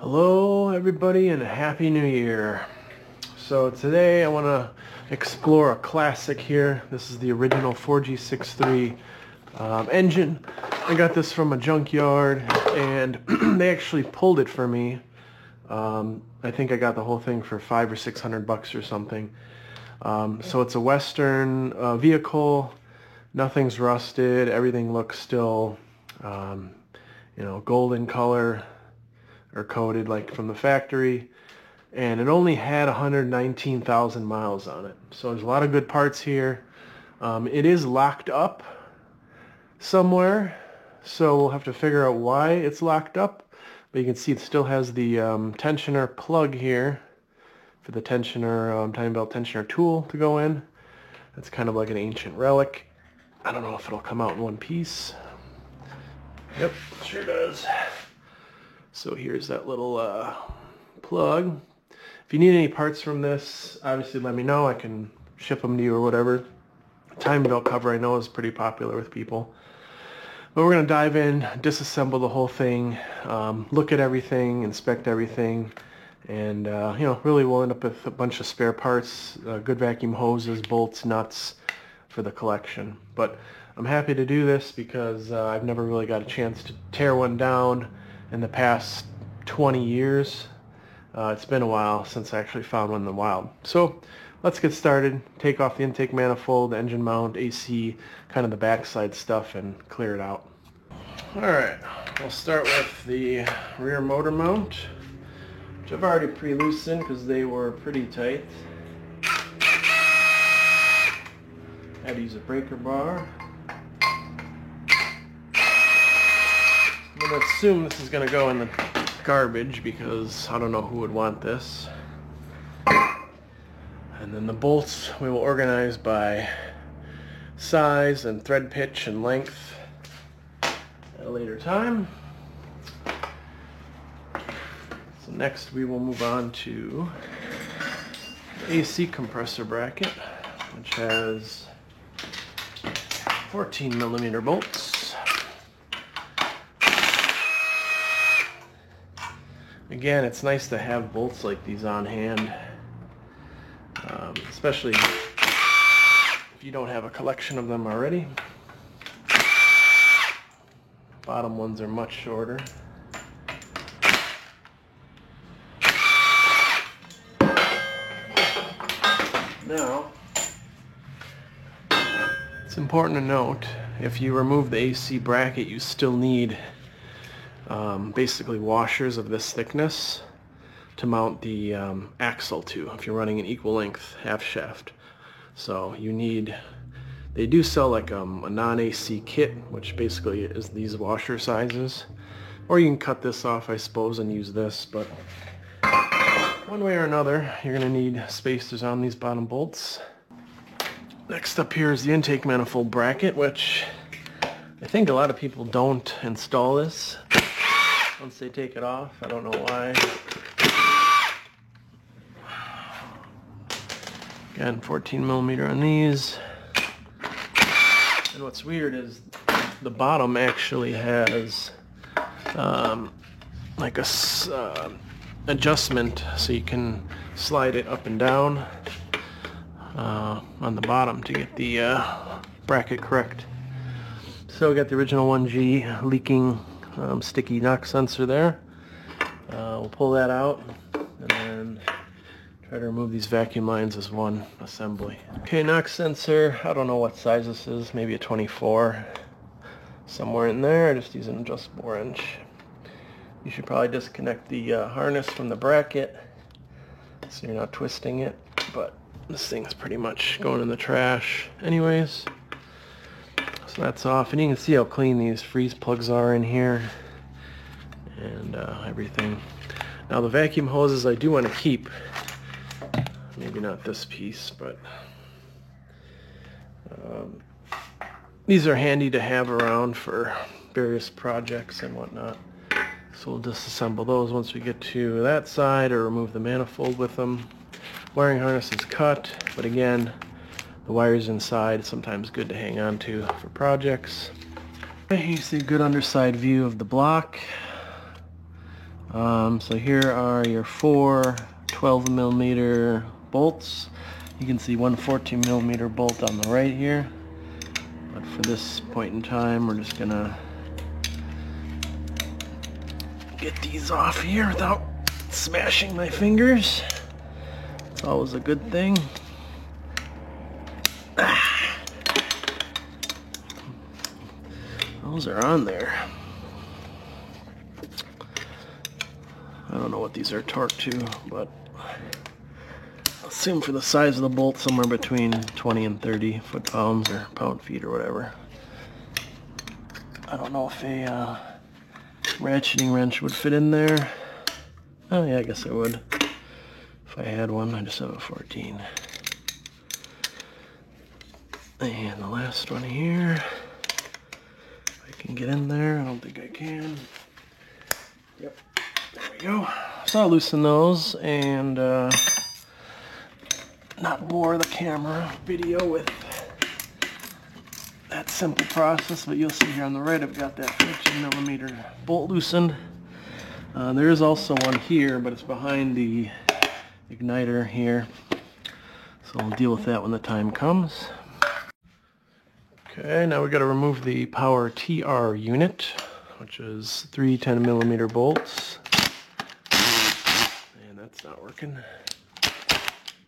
Hello everybody and Happy New Year. So today I want to explore a classic here. This is the original 4G63 engine. I got this from a junkyard and they actually pulled it for me. I think I got the whole thing for $500 or $600 or something. So it's a Western vehicle. Nothing's rusted. Everything looks still golden color, or coated like from the factory, and it only had 119,000 miles on it. So there's a lot of good parts here. It is locked up somewhere, so we'll have to figure out why it's locked up. But you can see it still has the tensioner plug here for the tensioner, timing belt tensioner tool to go in. That's kind of like an ancient relic. I don't know if it'll come out in one piece. Yep, sure does. So here's that little plug. If you need any parts from this, obviously let me know. I can ship them to you or whatever. Timing belt cover I know is pretty popular with people. But we're going to dive in, disassemble the whole thing, look at everything, inspect everything, and really we'll end up with a bunch of spare parts, good vacuum hoses, bolts, nuts for the collection. But I'm happy to do this because I've never really got a chance to tear one down in the past 20 years. It's been a while since I actually found one in the wild. So let's get started. Take off the intake manifold, engine mount, AC, kind of the backside stuff, and clear it out. Alright, we'll start with the rear motor mount, which I've already pre-loosened because they were pretty tight. Had to use a breaker bar. I'm going to assume this is going to go in the garbage because I don't know who would want this. And then the bolts we will organize by size and thread pitch and length at a later time. So next we will move on to the AC compressor bracket, which has 14mm bolts. Again, it's nice to have bolts like these on hand, especially if you don't have a collection of them already. Bottom ones are much shorter. Now, it's important to note, if you remove the AC bracket, you still need basically washers of this thickness to mount the axle to, if you're running an equal length half shaft. So you need, they do sell like a non-AC kit, which basically is these washer sizes, or you can cut this off I suppose and use this, but one way or another you're going to need spacers on these bottom bolts. Next up here is the intake manifold bracket, which I think a lot of people don't install this once they take it off. I don't know why. Again, 14mm on these. And what's weird is the bottom actually has like a adjustment, so you can slide it up and down on the bottom to get the bracket correct. So we got the original 1G leaking sticky knock sensor there. We'll pull that out and then try to remove these vacuum lines as one assembly. Okay, knock sensor, I don't know what size this is, maybe a 24, somewhere in there. Just use an adjustable wrench. You should probably disconnect the harness from the bracket so you're not twisting it, but this thing's pretty much going in the trash anyways. So that's off, and you can see how clean these freeze plugs are in here and everything. Now the vacuum hoses I do want to keep, maybe not this piece, but these are handy to have around for various projects and whatnot. So we'll disassemble those once we get to that side, or remove the manifold with them. Wiring harness is cut, but again, the wires inside, sometimes good to hang on to for projects. Okay, you see a good underside view of the block. So here are your 4 12mm bolts. You can see one 14mm bolt on the right here. But for this point in time, we're just gonna get these off here without smashing my fingers. It's always a good thing. Those are on there. I don't know what these are torqued to, but I'll assume for the size of the bolt, somewhere between 20 and 30 foot-pounds or pound-feet or whatever. I don't know if a ratcheting wrench would fit in there. Oh yeah, I guess it would. If I had one. I just have a 14. And the last one here. If I can get in there. I don't think I can. Yep. There we go. So I'll loosen those and not bore the camera video with that simple process, but you'll see here on the right I've got that 14mm bolt loosened. There is also one here, but it's behind the igniter here, so I'll deal with that when the time comes. Okay, now we got to remove the power TR unit, which is 3 10mm bolts, and that's not working.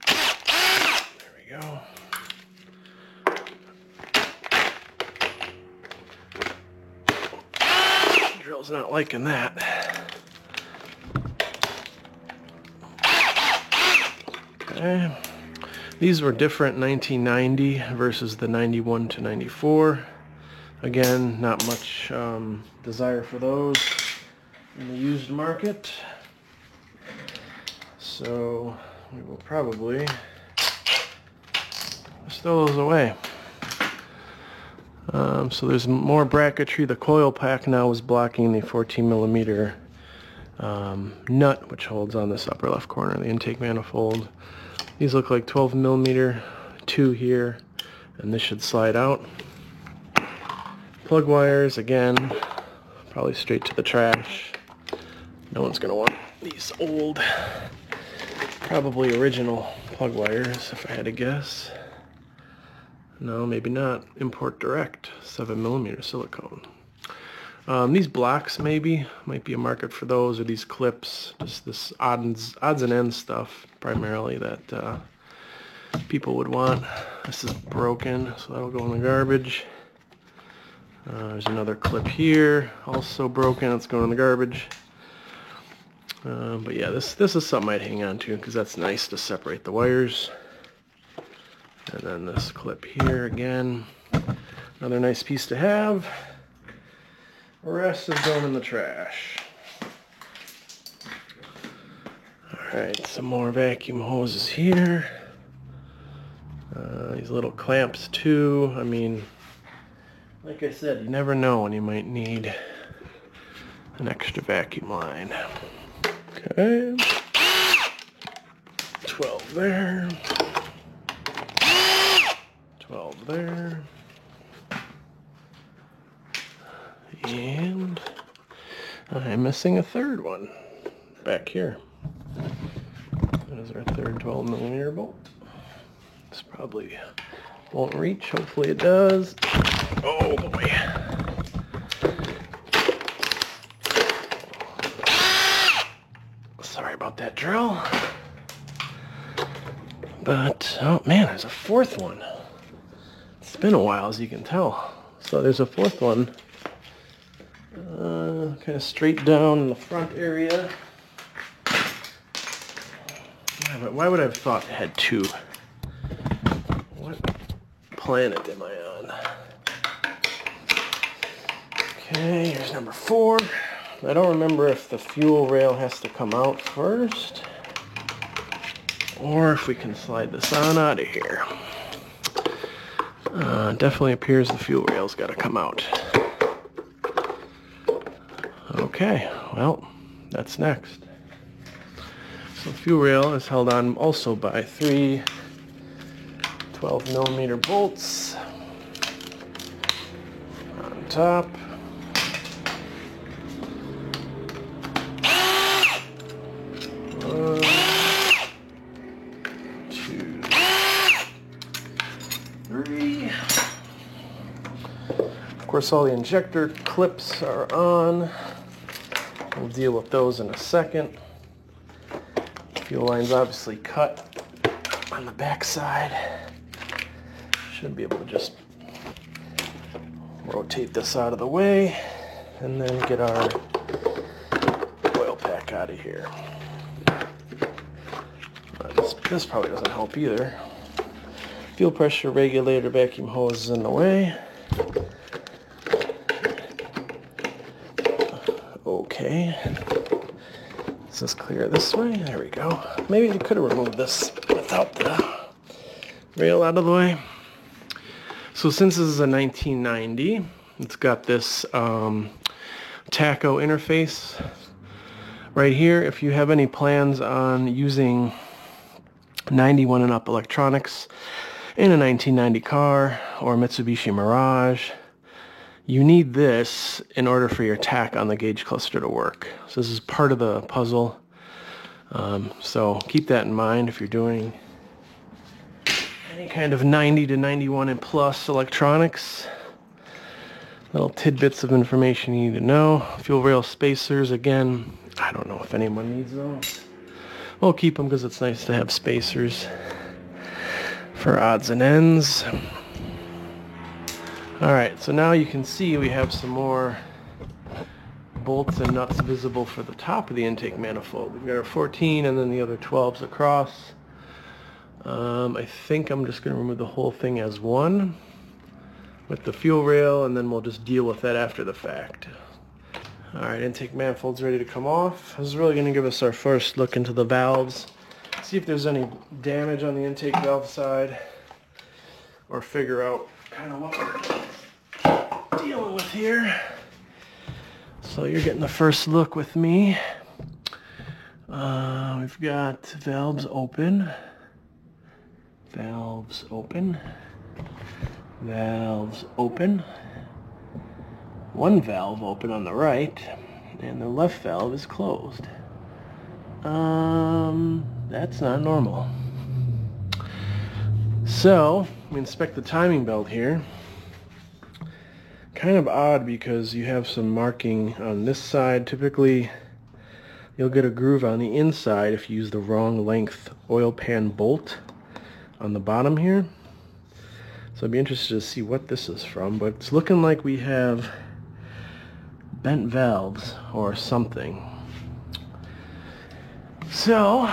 There we go. Drill's not liking that. Okay. These were different 1990 versus the 91 to 94. Again, not much desire for those in the used market. So we will probably just throw those away. So there's more bracketry. The coil pack now is blocking the 14mm nut, which holds on this upper left corner of the intake manifold. These look like 12mm, 2 here, and this should slide out. Plug wires, again, probably straight to the trash. No one's going to want these old, probably original plug wires, if I had to guess. No, maybe not. Import direct, 7mm silicone. These blocks maybe might be a market for those, or these clips, just this odds and ends stuff primarily that people would want. This is broken, so that'll go in the garbage. There's another clip here, also broken. It's going in the garbage. But yeah, this is something I'd hang on to because that's nice to separate the wires. And then this clip here again, another nice piece to have. The rest is going in the trash. Alright, some more vacuum hoses here. These little clamps too. I mean, like I said, you never know when you might need an extra vacuum line. Okay. 12 there. 12 there. And I'm missing a third one back here. That is our third 12mm bolt. This probably won't reach. Hopefully it does. Oh boy. Sorry about that drill. But, oh man, there's a fourth one. It's been a while, as you can tell. So there's a fourth one. Kind of straight down in the front area. Yeah, but why would I have thought it had two? What planet am I on? Okay, here's number 4. I don't remember if the fuel rail has to come out first, or if we can slide this on out of here. Definitely appears the fuel rail's got to come out. Okay, well, that's next. So the fuel rail is held on also by 3 12mm bolts on top. course, all the injector clips are on. We'll deal with those in a second. Fuel line's obviously cut on the back side. Should be able to just rotate this out of the way and then get our oil pack out of here. This probably doesn't help either. Fuel pressure regulator vacuum hose is in the way. Okay. Is this clear this way? There we go. Maybe we could have removed this without the rail out of the way. So since this is a 1990, it's got this Taco interface right here. If you have any plans on using 91 and up electronics in a 1990 car or Mitsubishi Mirage, you need this in order for your tack on the gauge cluster to work. So this is part of the puzzle. So keep that in mind if you're doing any kind of 90 to 91 and plus electronics. Little tidbits of information you need to know. Fuel rail spacers, again, I don't know if anyone needs those. We'll keep them because it's nice to have spacers for odds and ends. Alright, so now you can see we have some more bolts and nuts visible for the top of the intake manifold. We've got our 14 and then the other 12s across. I think I'm just going to remove the whole thing as one with the fuel rail, and then we'll just deal with that after the fact. Alright, intake manifold's ready to come off. This is really going to give us our first look into the valves. See if there's any damage on the intake valve side, or figure out kind of what we're dealing with here. So you're getting the first look with me. We've got valves open. Valves open. Valves open. One valve open on the right, and the left valve is closed. That's not normal. So, we inspect the timing belt here. Kind of odd because you have some marking on this side. Typically, you'll get a groove on the inside if you use the wrong length oil pan bolt on the bottom here. So I'd be interested to see what this is from, but it's looking like we have bent valves or something. So,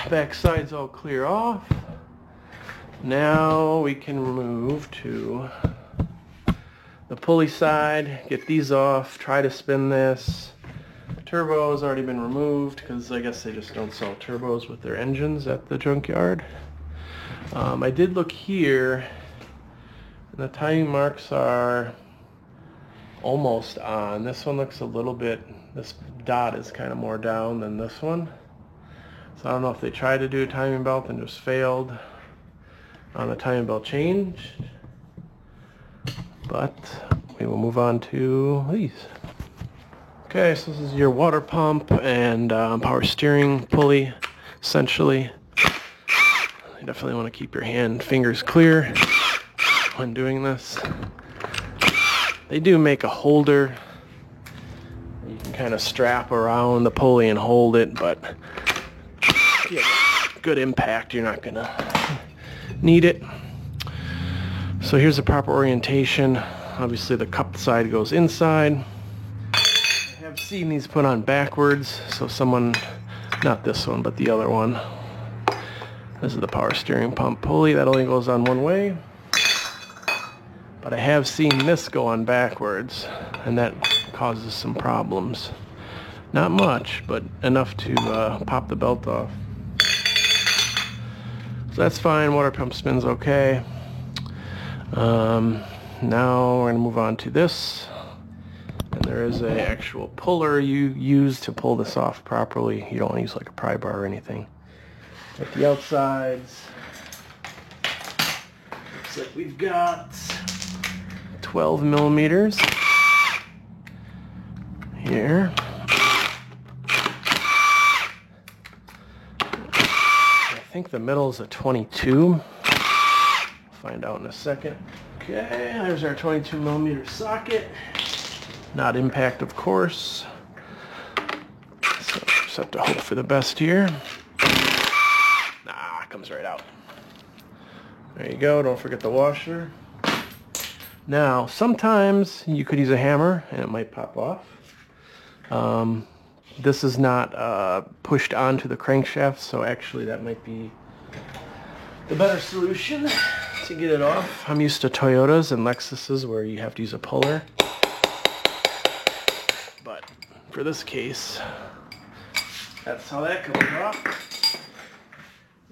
back side's all clear off. Now we can move to the pulley side, get these off, try to spin this. Turbo has already been removed because I guess they just don't sell turbos with their engines at the junkyard. I did look here, and the timing marks are almost on. This one looks a little bit, this dot is kind of more down than this one. So I don't know if they tried to do a timing belt and just failed on the timing belt change. But we will move on to these. Okay, so this is your water pump and power steering pulley, essentially. You definitely want to keep your fingers clear when doing this. They do make a holder. You can kind of strap around the pulley and hold it, but if you have good impact, you're not going to need it. So here's the proper orientation. Obviously the cup side goes inside. I have seen these put on backwards, so someone, not this one, but the other one. This is the power steering pump pulley. That only goes on one way. But I have seen this go on backwards, and that causes some problems. Not much, but enough to pop the belt off. So that's fine. Water pump spins okay. Now we're going to move on to this. And there is an actual puller you use to pull this off properly. You don't want to use like a pry bar or anything. At the outsides, looks like we've got 12 millimeters here. I think the middle is a 22. Find out in a second. Okay, there's our 22mm socket. Not impact, of course. So just have to hope for the best here. Nah, it comes right out. There you go, don't forget the washer. Now, sometimes you could use a hammer and it might pop off. This is not pushed onto the crankshaft, so actually that might be the better solution to get it off. I'm used to Toyotas and Lexuses where you have to use a puller. But for this case, that's how that comes off.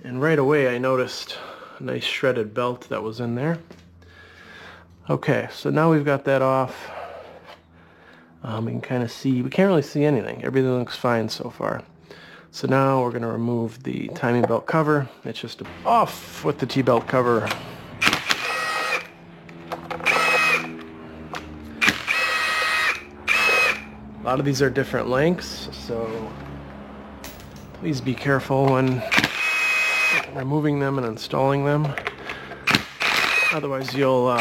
And right away I noticed a nice shredded belt that was in there. Okay, so now we've got that off. We can kind of see, we can't really see anything. Everything looks fine so far. So now we're going to remove the timing belt cover. It's just off with the T-belt cover. A lot of these are different lengths, so please be careful when removing them and installing them. Otherwise you'll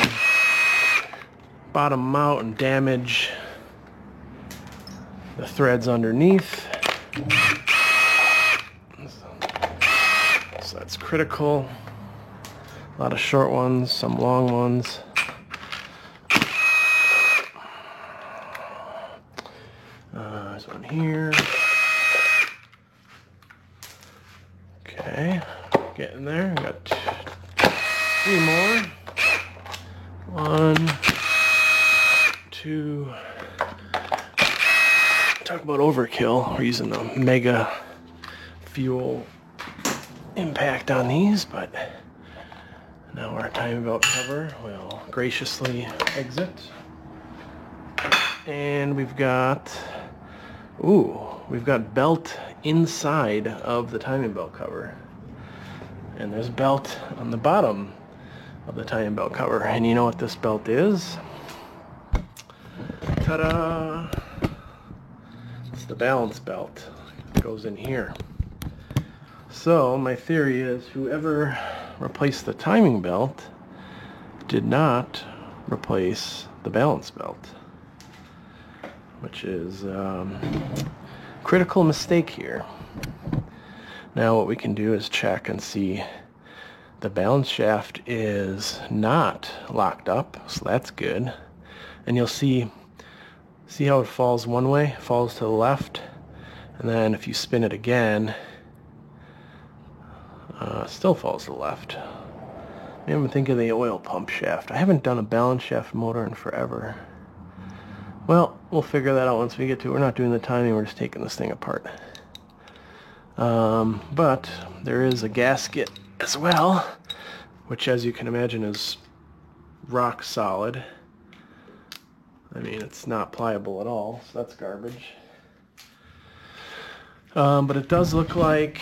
bottom them out and damage the threads underneath. So that's critical. A lot of short ones, some long ones. There's one here. Okay, getting there. We got 3 more. 1, 2. Talk about overkill. We're using the Mega Fuel impact on these, but now our timing belt cover will graciously exit. And we've got belt inside of the timing belt cover. And there's belt on the bottom of the timing belt cover. And you know what this belt is? Ta-da! It's the balance belt. It goes in here. So my theory is whoever replaced the timing belt did not replace the balance belt, which is critical mistake here. Now what we can do is check and see the balance shaft is not locked up, so that's good. And you'll see how it falls one way, falls to the left, and then if you spin it again, it still falls to the left. Maybe I'm thinking of the oil pump shaft. I haven't done a balance shaft motor in forever. Well, we'll figure that out once we get to it. We're not doing the timing, we're just taking this thing apart. But there is a gasket as well, which as you can imagine is rock solid. I mean, it's not pliable at all, so that's garbage. But it does look like,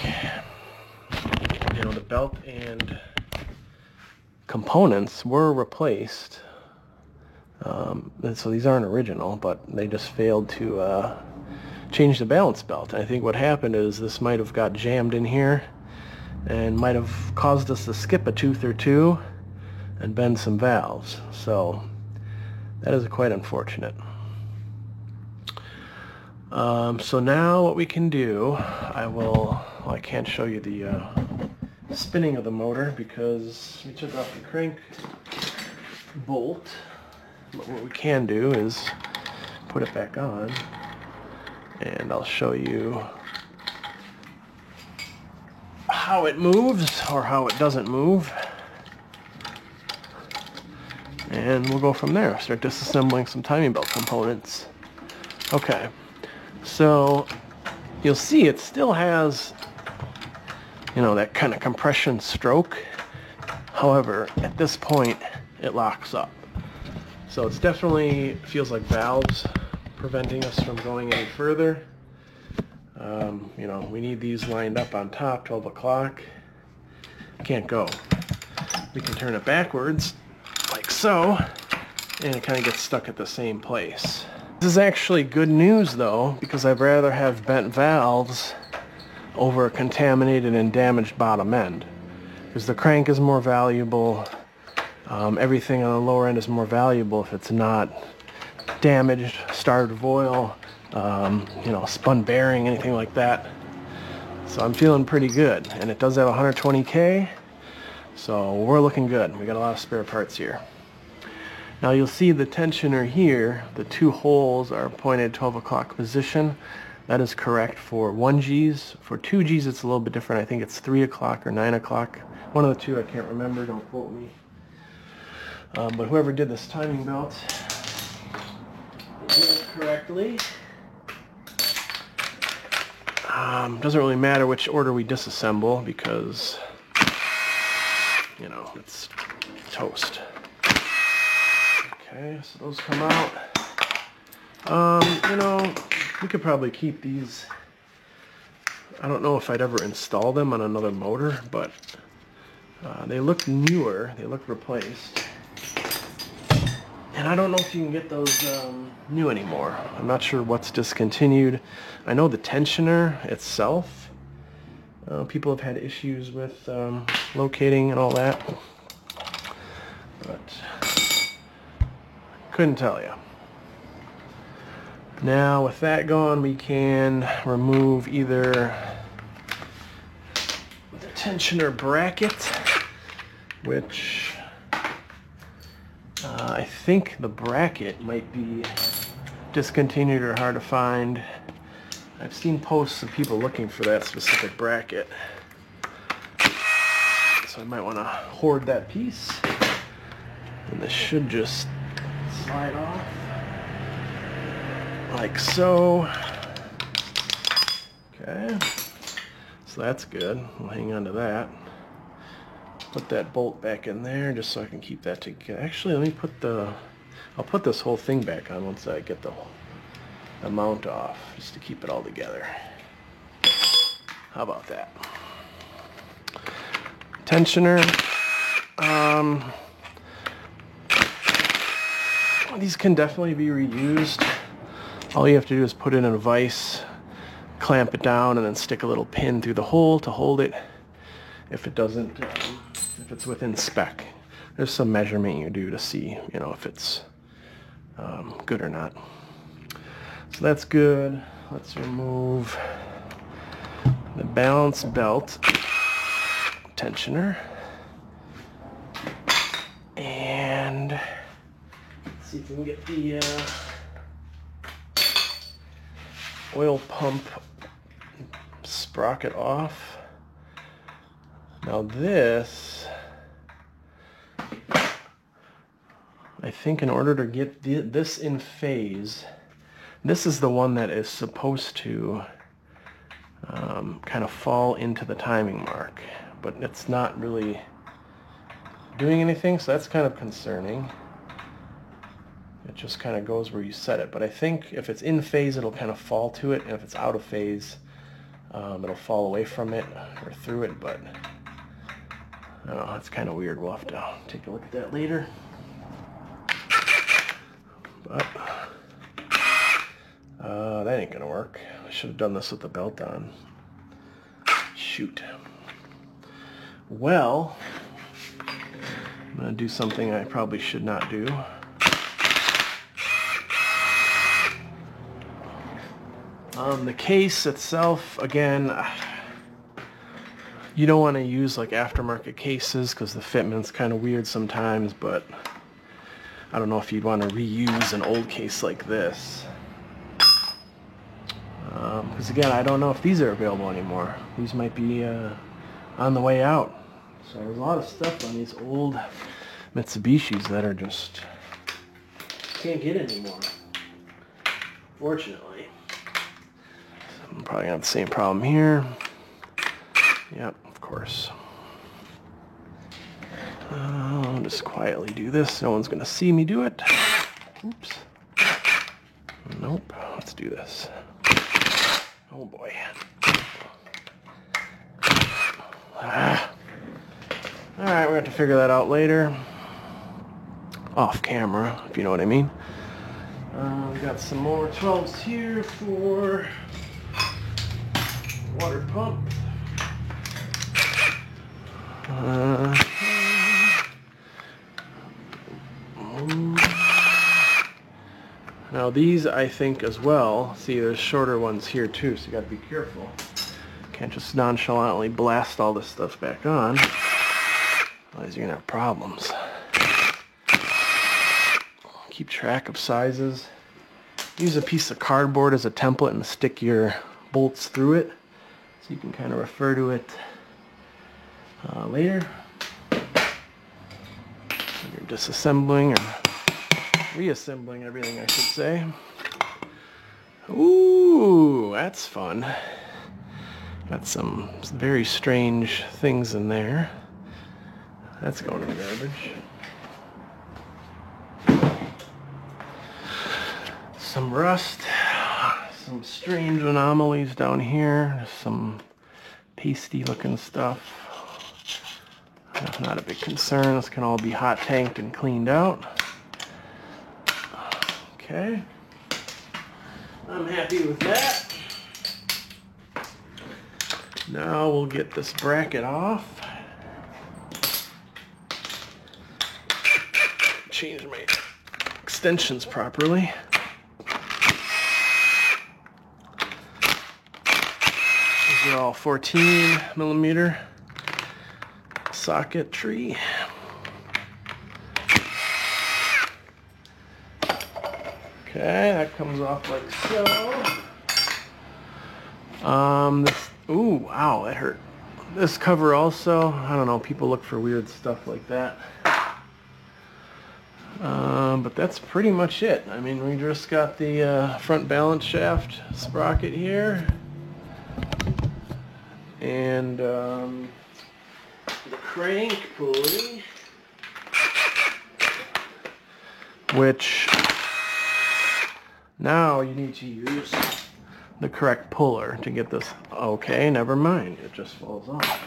you know, the belt and components were replaced. So these aren't original, but they just failed to change the balance belt. I think what happened is this might have got jammed in here and might have caused us to skip a tooth or two and bend some valves. So that is quite unfortunate. So now what we can do, I can't show you the spinning of the motor because we took off the crank bolt. But what we can do is put it back on, and I'll show you how it moves or how it doesn't move. And we'll go from there. Start disassembling some timing belt components. Okay, so you'll see it still has, you know, that kind of compression stroke. However, at this point, it locks up. So it's definitely feels like valves preventing us from going any further. You know, we need these lined up on top, 12 o'clock. Can't go. We can turn it backwards, like so, and it kind of gets stuck at the same place. This is actually good news though, because I'd rather have bent valves over a contaminated and damaged bottom end. Because the crank is more valuable, Everything on the lower end is more valuable if it's not damaged, starved of oil, spun bearing, anything like that. So I'm feeling pretty good, and it does have 120K, so we're looking good. We got a lot of spare parts here. Now you'll see the tensioner here, the two holes are pointed at 12 o'clock position. That is correct for 1Gs. For 2Gs it's a little bit different. I think it's 3 o'clock or 9 o'clock. One of the two, I can't remember, don't quote me. But whoever did this timing belt did it correctly. Doesn't really matter which order we disassemble because, it's toast. Okay, so those come out. We could probably keep these. I don't know if I'd ever install them on another motor, but they look newer. They look replaced. And I don't know if you can get those new anymore. I'm not sure what's discontinued. I know the tensioner itself, people have had issues with locating and all that. But couldn't tell you. Now with that gone, we can remove either the tensioner bracket, which I think the bracket might be discontinued or hard to find. I've seen posts of people looking for that specific bracket. So I might want to hoard that piece. And this should just slide off like so. Okay, so that's good. We'll hang on to that. Put that bolt back in there just so I can keep that together. Actually, let me I'll put this whole thing back on once I get the mount off, just to keep it all together. How about that? Tensioner. These can definitely be reused. All you have to do is put it in a vise, clamp it down, and then stick a little pin through the hole to hold it. If it doesn't, if it's within spec, there's some measurement you do to see, if it's good or not. So that's good. Let's remove the balance belt tensioner, and let's see if we can get the oil pump sprocket off. Now this, I think in order to get this in phase, this is the one that is supposed to kind of fall into the timing mark, but it's not really doing anything, so that's kind of concerning. It just kind of goes where you set it, but I think if it's in phase it'll kind of fall to it, and if it's out of phase it'll fall away from it or through it, but I don't know, it's kind of weird. We'll have to take a look at that later. But that ain't gonna work. I should have done this with the belt on. Shoot. Well, I'm gonna do something I probably should not do. The case itself, again, you don't want to use like aftermarket cases because the fitment's kind of weird sometimes, but I don't know if you'd want to reuse an old case like this. Because again, I don't know if these are available anymore. These might be on the way out. So there's a lot of stuff on these old Mitsubishis that are just can't get anymore, fortunately. So I'm probably gonna have the same problem here. Yep, of course. I'll just quietly do this. No one's gonna see me do it. Oops. Nope. Let's do this. Oh boy. Alright, we're going to have to figure that out later. Off camera, if you know what I mean. We've got some more 12s here for water pump. Now these, I think, as well, see there's shorter ones here too, so you gotta be careful. Can't just nonchalantly blast all this stuff back on, otherwise you're gonna have problems. Keep track of sizes. Use a piece of cardboard as a template and stick your bolts through it, so you can kind of refer to it later. When you're disassembling or reassembling everything, I should say. Ooh, that's fun. Got some very strange things in there. That's going in the garbage. Some rust, some strange anomalies down here. There's some pasty looking stuff. Not a big concern. This can all be hot tanked and cleaned out. Okay. I'm happy with that. Now we'll get this bracket off. Change my extensions properly. These are all 14 millimeter socket tree. Okay, that comes off like so. Ooh, wow, that hurt. This cover also, I don't know, people look for weird stuff like that. But that's pretty much it. I mean, we just got the front balance shaft sprocket here. And the crank pulley, which now you need to use the correct puller to get this. Okay, never mind. It just falls off.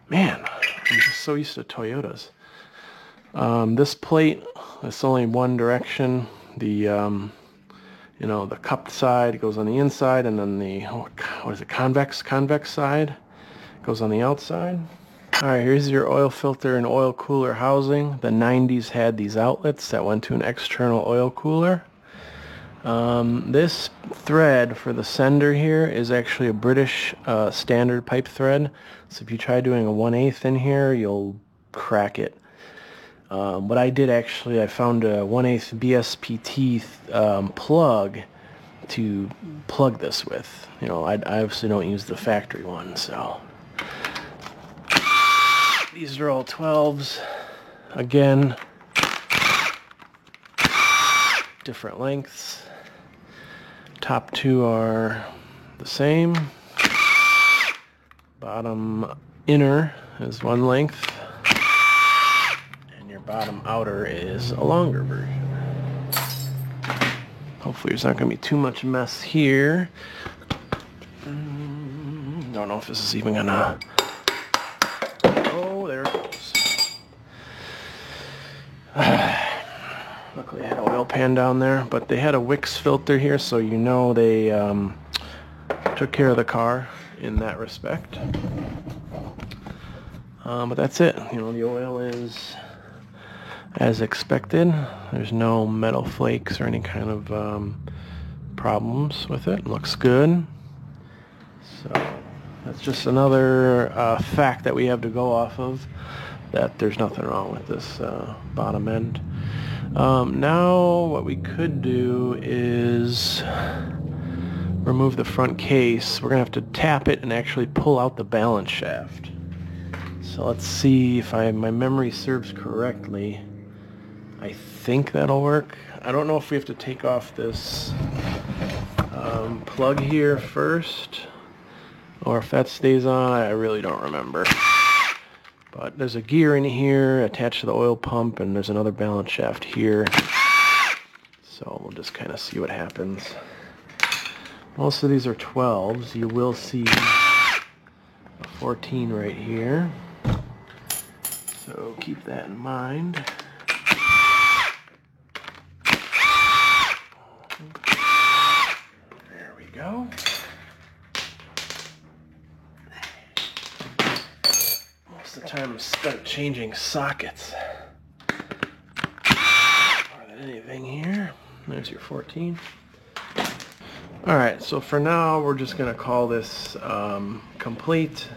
Man, I'm just so used to Toyotas. This plate, it's only one direction. The the cupped side goes on the inside, and then the what is it? Convex side goes on the outside. All right, here's your oil filter and oil cooler housing. The 90s had these outlets that went to an external oil cooler. This thread for the sender here is actually a British standard pipe thread. So if you try doing a 1/8 in here, you'll crack it. What I did actually, I found a 1/8 BSPT plug to plug this with. You know, I obviously don't use the factory one, so. These are all 12s. Again, different lengths. Top two are the same. Bottom inner is one length. And your bottom outer is a longer version. Hopefully there's not going to be too much mess here. Don't know if this is even going to... Oh, there it goes. Luckily I had an oil pan down there, but they had a Wix filter here, so you know they took care of the car in that respect. But that's it. You know, the oil is as expected. There's no metal flakes or any kind of problems with it. Looks good. So that's just another fact that we have to go off of, that there's nothing wrong with this bottom end. Now what we could do is remove the front case. We're going to have to tap it and actually pull out the balance shaft. So let's see if my memory serves correctly. I think that'll work. I don't know if we have to take off this plug here first, or if that stays on. I really don't remember. But there's a gear in here attached to the oil pump, and there's another balance shaft here. So we'll just kind of see what happens. Most of these are 12s. You will see a 14 right here. So keep that in mind. There we go. Most of the time I'm spent changing sockets more than anything here. There's your 14. Alright, so for now we're just going to call this complete.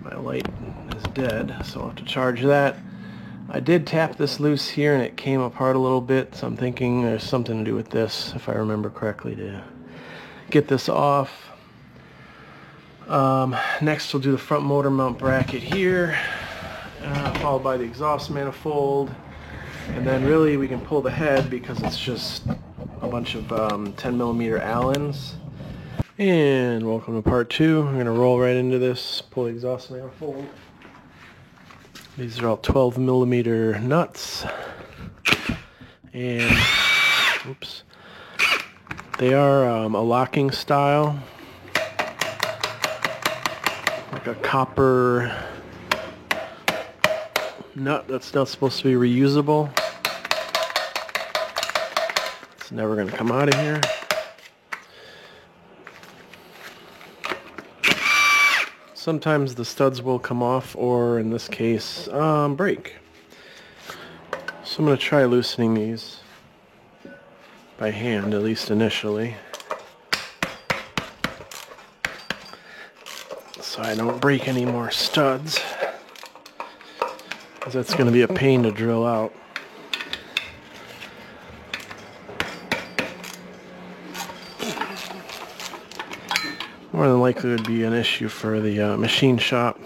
My light is dead, so I'll have to charge that. I did tap this loose here and it came apart a little bit, so I'm thinking there's something to do with this, if I remember correctly, to get this off. Next we'll do the front motor mount bracket here, followed by the exhaust manifold, and then really we can pull the head because it's just a bunch of 10mm Allens. And welcome to part 2. I'm going to roll right into this, pull the exhaust manifold. These are all 12mm nuts, and oops, they are a locking style, like a copper nut that's not supposed to be reusable. It's never going to come out of here. Sometimes the studs will come off, or in this case, break. So I'm going to try loosening these by hand, at least initially, so I don't break any more studs, because that's going to be a pain to drill out. More than likely would be an issue for the machine shop,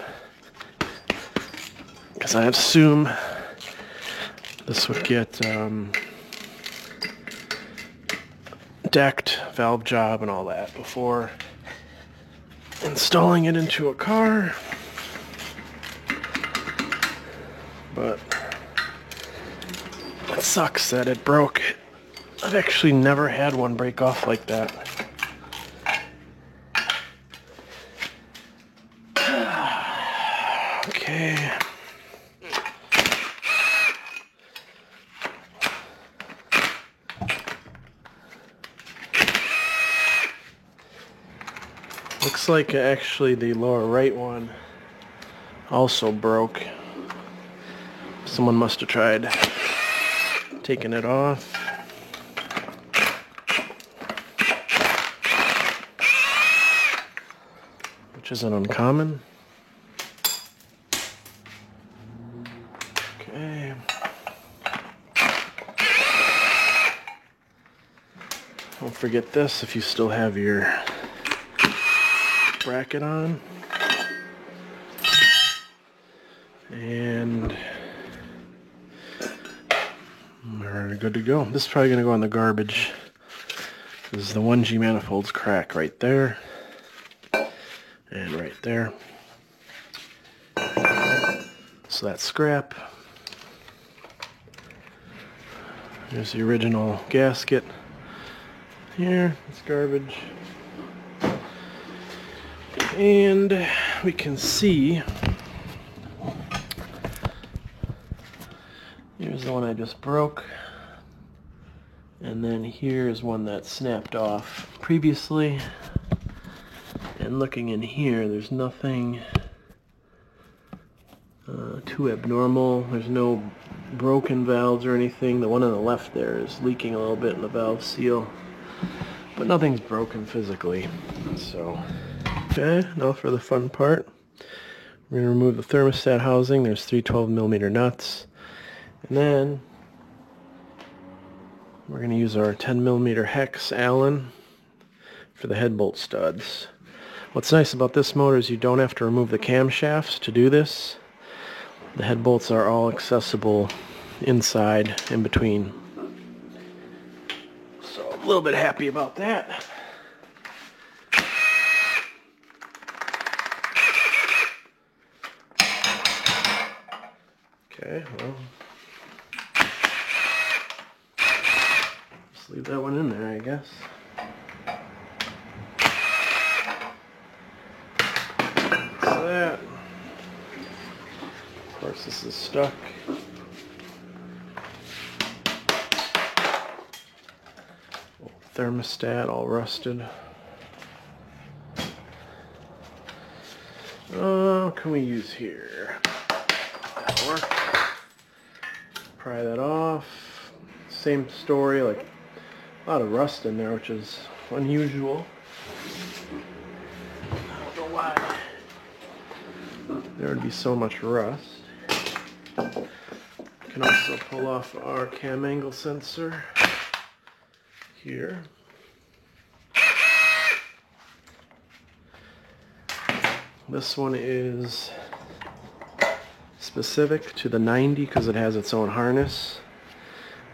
because I assume this would get decked, valve job, and all that before installing it into a car. But it sucks that it broke. I've actually never had one break off like that. Okay. Looks like actually the lower right one also broke. Someone must have tried taking it off. Which isn't uncommon. Okay. Don't forget this if you still have your bracket on. And we're good to go. This is probably going to go in the garbage. This is the 1G manifold's crack right there. And right there. So that's scrap. Here's the original gasket. Here, it's garbage. And we can see, here's the one I just broke. And then here's one that snapped off previously. And looking in here, there's nothing too abnormal. There's no broken valves or anything. The one on the left there is leaking a little bit in the valve seal, but nothing's broken physically. So, okay, now for the fun part. We're going to remove the thermostat housing. There's 3 12mm nuts. And then we're going to use our 10mm hex Allen for the head bolt studs. What's nice about this motor is you don't have to remove the camshafts to do this. The head bolts are all accessible inside, in between. So I'm a little bit happy about that. Okay, well, just leave that one in there, I guess. So that. Of course, this is stuck. Thermostat all rusted. What can we use here? That'll work. Pry that off. same story, like a lot of rust in there, which is unusual. I don't know why there would be so much rust. You can also pull off our cam angle sensor here. This one is specific to the 90 because it has its own harness.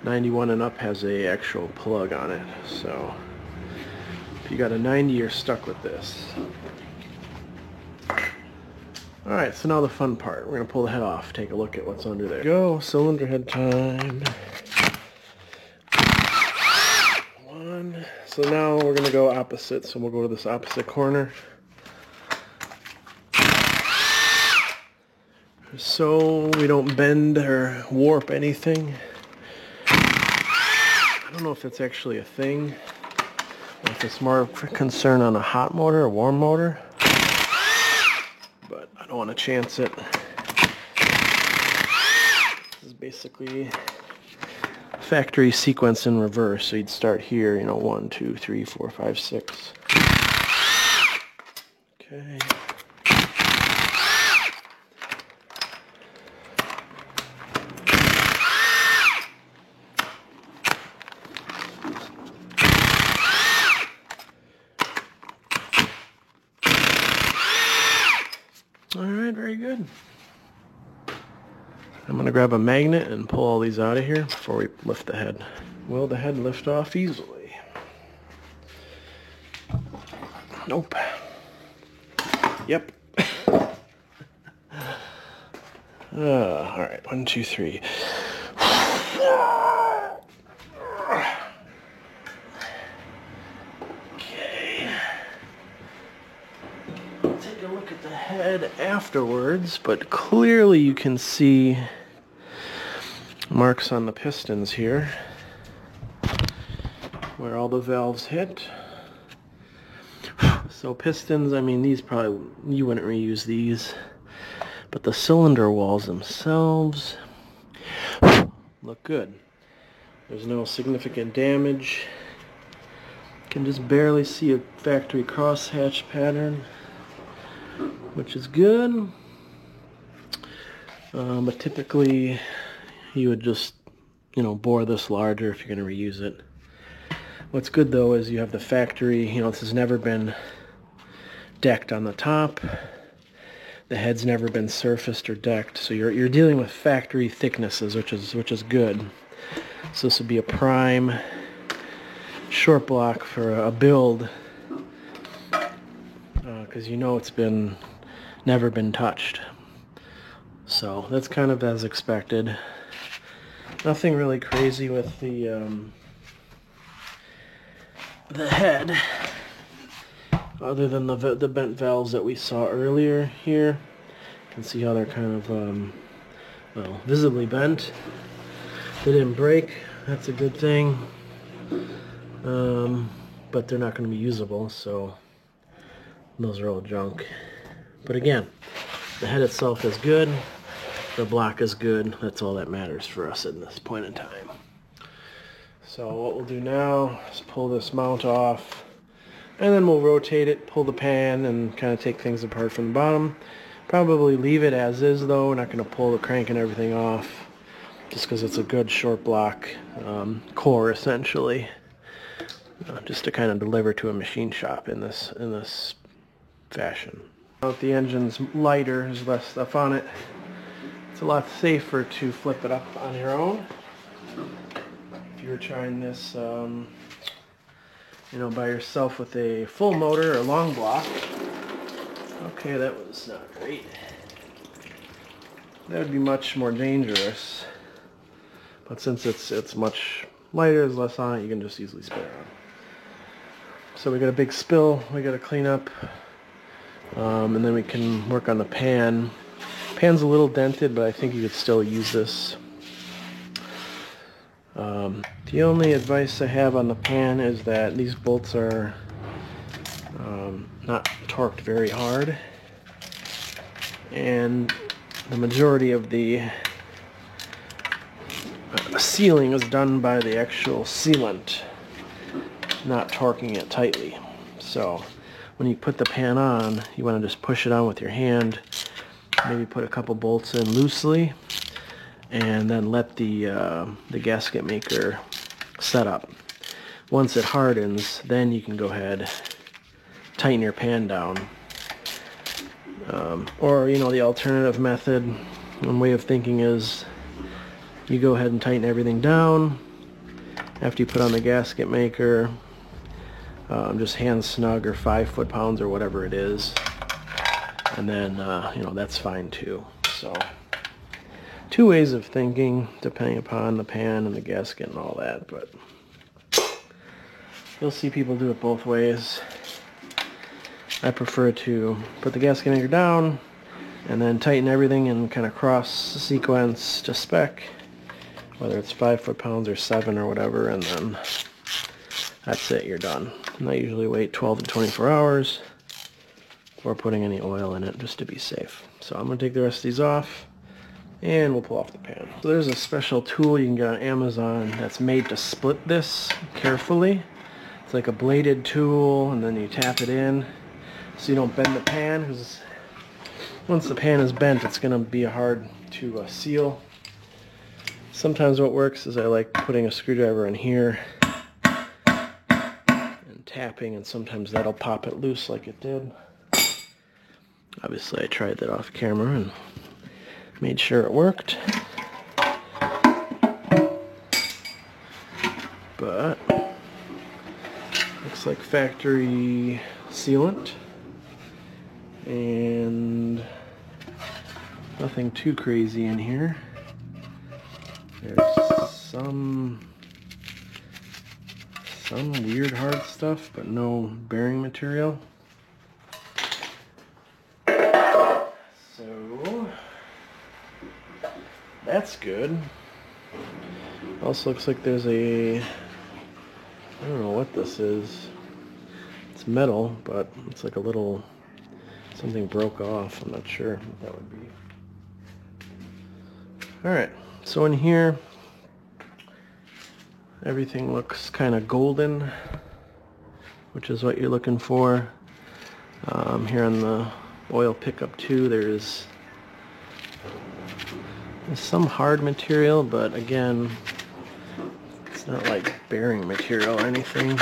91 and up has a actual plug on it, so if you got a 90, you're stuck with this. Alright, so now the fun part. We're going to pull the head off, take a look at what's under there. Go, cylinder head time. One. So now we're going to go opposite, so we'll go to this opposite corner. So we don't bend or warp anything. I don't know if that's actually a thing, or if it's more of a concern on a hot motor or warm motor, but I don't want to chance it. This is basically factory sequence in reverse, so you'd start here, 1, 2, 3, 4, 5, 6. Okay. Alright, very good. I'm going to grab a magnet and pull all these out of here before we lift the head. Will the head lift off easily? Nope. Yep. Alright, 1, 2, 3. Take a look at the head afterwards, but clearly you can see marks on the pistons here where all the valves hit. So pistons, I mean, these probably, you wouldn't reuse these, but the cylinder walls themselves look good. There's no significant damage. You can just barely see a factory crosshatch pattern, which is good. But typically you would just, bore this larger if you're going to reuse it. What's good though is you have the factory, this has never been decked on the top. The head's never been surfaced or decked, so you're dealing with factory thicknesses, which is good. So this would be a prime short block for a build, because it's never been touched. So that's kind of as expected. Nothing really crazy with the head, other than the bent valves that we saw earlier here. You can see how they're kind of visibly bent. They didn't break. That's a good thing. But they're not going to be usable, so those are all junk. But again, the head itself is good. The block is good. That's all that matters for us at this point in time. So what we'll do now is pull this mount off, and then we'll rotate it, pull the pan, and kind of take things apart from the bottom. Probably leave it as is though. We're not going to pull the crank and everything off, just because it's a good short block core essentially, just to kind of deliver to a machine shop in this fashion. Now that the engine's lighter, there's less stuff on it. It's a lot safer to flip it up on your own. If you were trying this, by yourself with a full motor or long block. Okay, that was not great. That would be much more dangerous. But since it's much lighter, there's less on it, you can just easily spin it on. So we got a big spill we got to clean up, and then we can work on the pan. Pan's a little dented, but I think you could still use this. The only advice I have on the pan is that these bolts are not torqued very hard, and the majority of the sealing is done by the actual sealant, not torquing it tightly. So when you put the pan on, you want to just push it on with your hand, maybe put a couple bolts in loosely, and then let the gasket maker set up. Once it hardens, then you can go ahead, tighten your pan down. Or, you know, the alternative method, one way of thinking is you go ahead and tighten everything down after you put on the gasket maker, just hand snug or 5 foot-pounds or whatever it is, and then, you know, that's fine too. So, two ways of thinking depending upon the pan and the gasket and all that, but you'll see people do it both ways. I prefer to put the gasket maker down and then tighten everything and kind of cross sequence to spec, whether it's 5 foot-pounds or 7 or whatever, and then that's it, you're done. And I usually wait 12 to 24 hours before putting any oil in it, just to be safe. So I'm going to take the rest of these off, and we'll pull off the pan. So there's a special tool you can get on Amazon that's made to split this carefully. It's like a bladed tool, and then you tap it in so you don't bend the pan, because once the pan is bent, it's going to be hard to seal. Sometimes what works is I like putting a screwdriver in here and tapping, and sometimes that'll pop it loose like it did. Obviously I tried that off camera and made sure it worked. But looks like factory sealant, and nothing too crazy in here. There's some weird hard stuff, but no bearing material. So that's good. Also looks like there's I don't know what this is. It's metal, but it's like a little something broke off. I'm not sure what that would be. Alright, so in here everything looks kind of golden, which is what you're looking for. Here on the oil pickup too, there's some hard material, but again, it's not like bearing material or anything.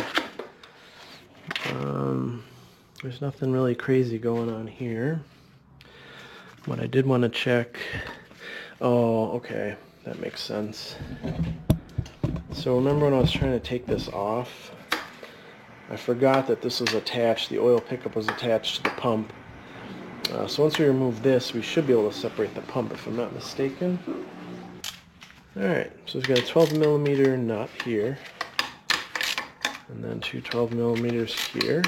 There's nothing really crazy going on here. What I did want to check, oh, okay, that makes sense. So remember when I was trying to take this off, I forgot that this was attached, the oil pickup was attached to the pump. So once we remove this, we should be able to separate the pump if I'm not mistaken. Alright, so we've got a 12 millimeter nut here, and then two 12 millimeters here.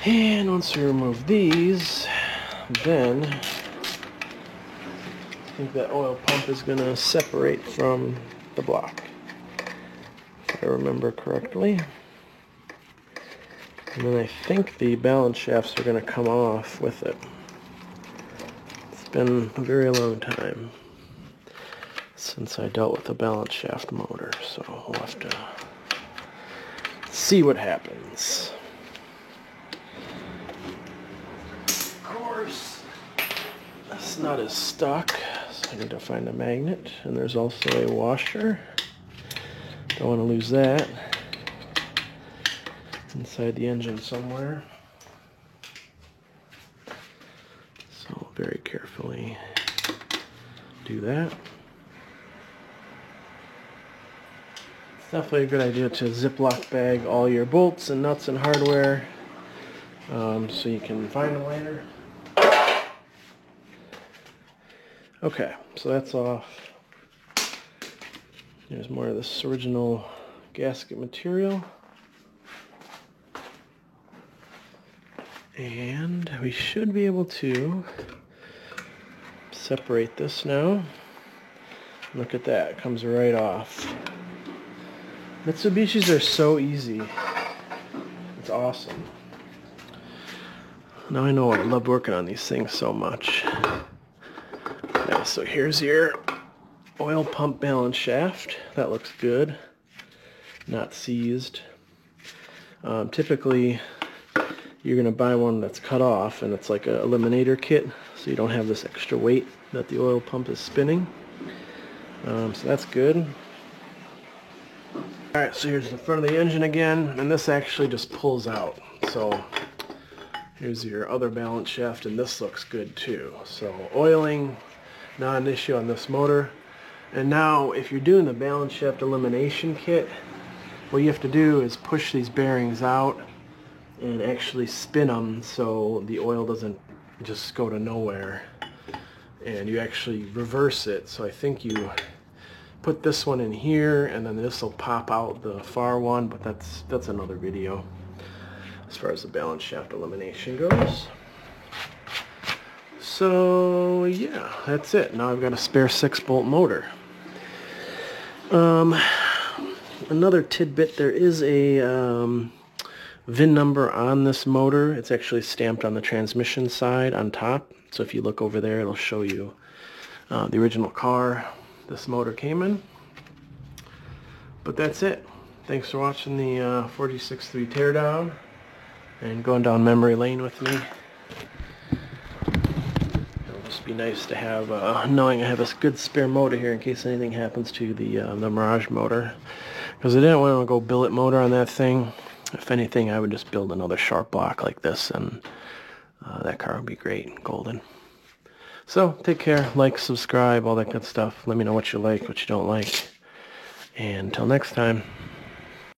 And once we remove these, then I think that oil pump is going to separate from the block, if I remember correctly. And then I think the balance shafts are going to come off with it. It's been a very long time since I dealt with a balance shaft motor, so we'll have to see what happens. Of course, this nut is stuck, so I need to find a magnet, and there's also a washer. Don't want to lose that. Inside the engine somewhere. So very carefully do that. It's definitely a good idea to Ziploc bag all your bolts and nuts and hardware, so you can find them later. Okay, so that's off. There's more of this original gasket material. And we should be able to separate this now. Look at that, it comes right off. Mitsubishis are so easy. It's awesome. Now I know I love working on these things so much. Okay, so here's your oil pump balance shaft. That looks good. Not seized. Typically, you're going to buy one that's cut off, and it's like an eliminator kit, so you don't have this extra weight that the oil pump is spinning. So that's good. Alright, so here's the front of the engine again, and this actually just pulls out. So here's your other balance shaft, and this looks good too. So oiling, not an issue on this motor. And now if you're doing the balance shaft elimination kit, what you have to do is push these bearings out and actually spin them so the oil doesn't just go to nowhere. And you actually reverse it. So I think you put this one in here, and then this will pop out the far one, but that's another video as far as the balance shaft elimination goes. So yeah, that's it. Now I've got a spare 6-bolt motor. Another tidbit, there is a VIN number on this motor. It's actually stamped on the transmission side on top. So if you look over there, it'll show you the original car this motor came in. But that's it. Thanks for watching the 46.3 teardown and going down memory lane with me. It'll just be nice to have, knowing I have a good spare motor here in case anything happens to the Mirage motor. Because I didn't want to go billet motor on that thing. If anything, I would just build another sharp block like this, and that car would be great, golden. So, take care, like, subscribe, all that good stuff. Let me know what you like, what you don't like. And until next time.